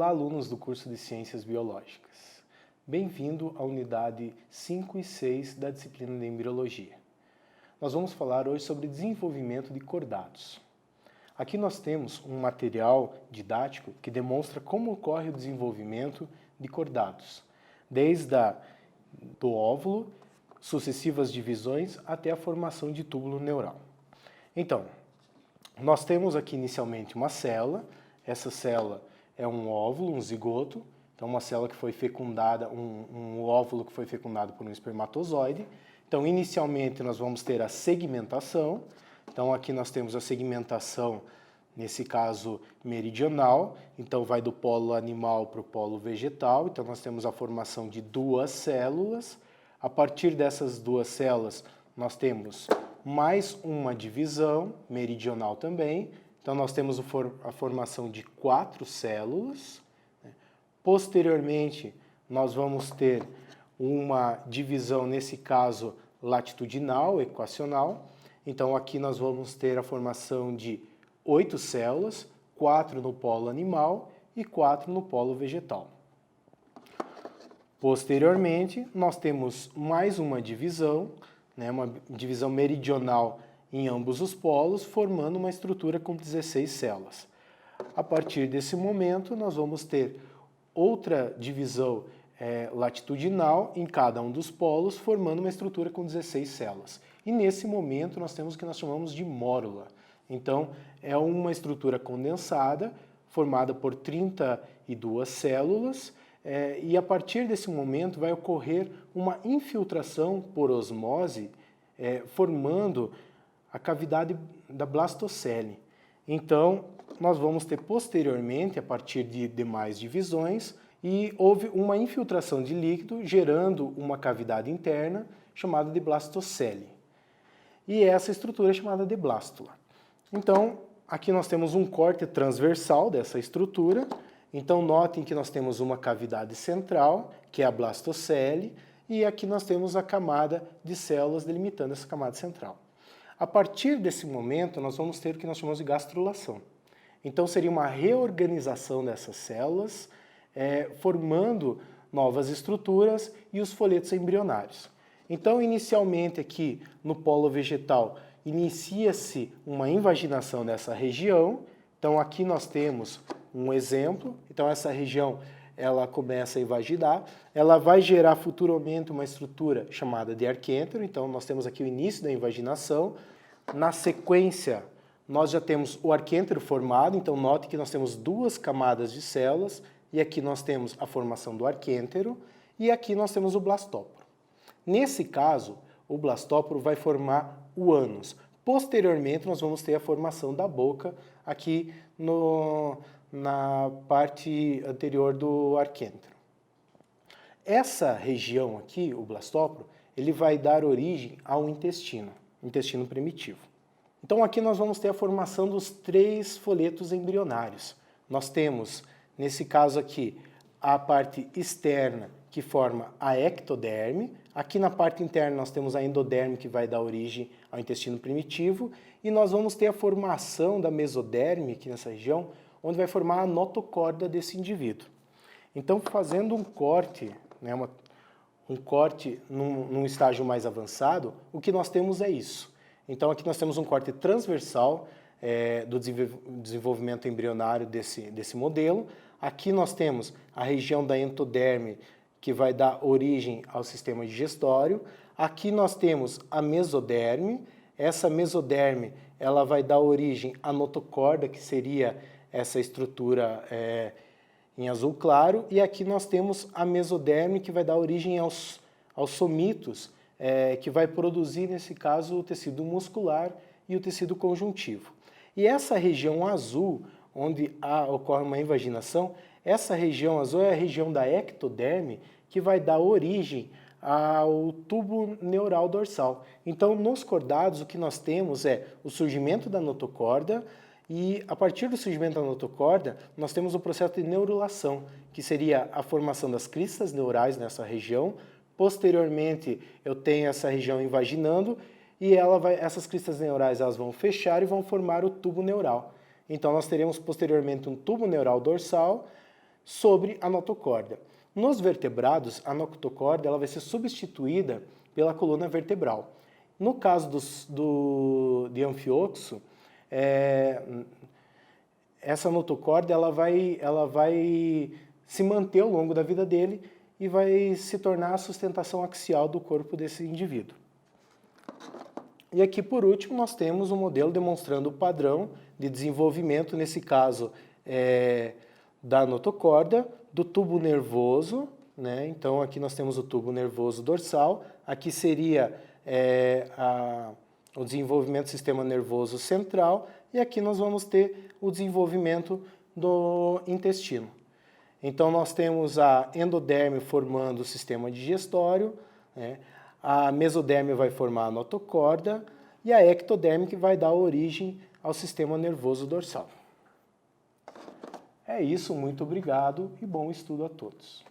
Olá, alunos do curso de Ciências Biológicas. Bem-vindo à unidade 5 e 6 da disciplina de Embriologia. Nós vamos falar hoje sobre desenvolvimento de cordados. Aqui nós temos um material didático que demonstra como ocorre o desenvolvimento de cordados, desde do óvulo, sucessivas divisões, até a formação de túbulo neural. Então, nós temos aqui inicialmente uma célula. Essa célula é um óvulo, um zigoto, então uma célula que foi fecundada, um óvulo que foi fecundado por um espermatozoide. Então, inicialmente nós vamos ter a segmentação. Então, aqui nós temos a segmentação, nesse caso, meridional. Então, vai do polo animal para o polo vegetal. Então, nós temos a formação de duas células. A partir dessas duas células, nós temos mais uma divisão, meridional também. Então, nós temos a formação de 4 células. Posteriormente, nós vamos ter uma divisão, nesse caso, latitudinal, equacional. Então, aqui nós vamos ter a formação de 8 células, 4 no polo animal e 4 no polo vegetal. Posteriormente, nós temos mais uma divisão meridional em ambos os polos, formando uma estrutura com 16 células. A partir desse momento, nós vamos ter outra divisão latitudinal em cada um dos polos, formando uma estrutura com 16 células. E nesse momento, nós temos o que nós chamamos de mórula. Então, é uma estrutura condensada, formada por 32 células, e a partir desse momento vai ocorrer uma infiltração por osmose, formando a cavidade da blastocele. Então, nós vamos ter posteriormente, a partir de demais divisões, e houve uma infiltração de líquido, gerando uma cavidade interna chamada de blastocele. E essa estrutura é chamada de blástula. Então, aqui nós temos um corte transversal dessa estrutura. Então, notem que nós temos uma cavidade central, que é a blastocele, e aqui nós temos a camada de células delimitando essa camada central. A partir desse momento, nós vamos ter o que nós chamamos de gastrulação. Então, seria uma reorganização dessas células, formando novas estruturas e os folhetos embrionários. Então, inicialmente aqui no polo vegetal, inicia-se uma invaginação dessa região. Então, aqui nós temos um exemplo. Então, essa região ela começa a invaginar, ela vai gerar futuramente uma estrutura chamada de arquêntero. Então, nós temos aqui o início da invaginação. Na sequência, nós já temos o arquêntero formado. Então, note que nós temos 2 camadas de células, e aqui nós temos a formação do arquêntero, e aqui nós temos o blastóporo. Nesse caso, o blastóporo vai formar o ânus. Posteriormente, nós vamos ter a formação da boca aqui na parte anterior do arquêntero. Essa região aqui, o blastóporo, ele vai dar origem ao intestino primitivo. Então aqui nós vamos ter a formação dos 3 folhetos embrionários. Nós temos, nesse caso aqui, a parte externa que forma a ectoderme. Aqui na parte interna nós temos a endoderme que vai dar origem ao intestino primitivo. E nós vamos ter a formação da mesoderme aqui nessa região, onde vai formar a notocorda desse indivíduo. Então, fazendo um corte, um corte num estágio mais avançado, o que nós temos é isso. Então, aqui nós temos um corte transversal do desenvolvimento embrionário desse modelo. Aqui nós temos a região da endoderme, que vai dar origem ao sistema digestório. Aqui nós temos a mesoderme. Essa mesoderme ela vai dar origem à notocorda, que seria essa estrutura em azul claro, e aqui nós temos a mesoderme, que vai dar origem aos somitos, que vai produzir, nesse caso, o tecido muscular e o tecido conjuntivo. E essa região azul, onde ocorre uma invaginação, essa região azul é a região da ectoderme, que vai dar origem ao tubo neural dorsal. Então, nos cordados, o que nós temos é o surgimento da notocorda, e a partir do surgimento da notocorda, nós temos o processo de neurulação, que seria a formação das cristas neurais nessa região. Posteriormente, eu tenho essa região invaginando, e essas cristas neurais elas vão fechar e vão formar o tubo neural. Então, nós teremos posteriormente um tubo neural dorsal, sobre a notocorda. Nos vertebrados, a notocorda ela vai ser substituída pela coluna vertebral. No caso de anfioxo, essa notocorda ela vai se manter ao longo da vida dele e vai se tornar a sustentação axial do corpo desse indivíduo. E aqui, por último, nós temos um modelo demonstrando o padrão de desenvolvimento, nesse caso, da notocorda, do tubo nervoso, né? Então, aqui nós temos o tubo nervoso dorsal, aqui seria o desenvolvimento do sistema nervoso central, e aqui nós vamos ter o desenvolvimento do intestino. Então, nós temos a endoderme formando o sistema digestório, né? A mesoderme vai formar a notocorda e a ectoderme que vai dar origem ao sistema nervoso dorsal. É isso, muito obrigado e bom estudo a todos.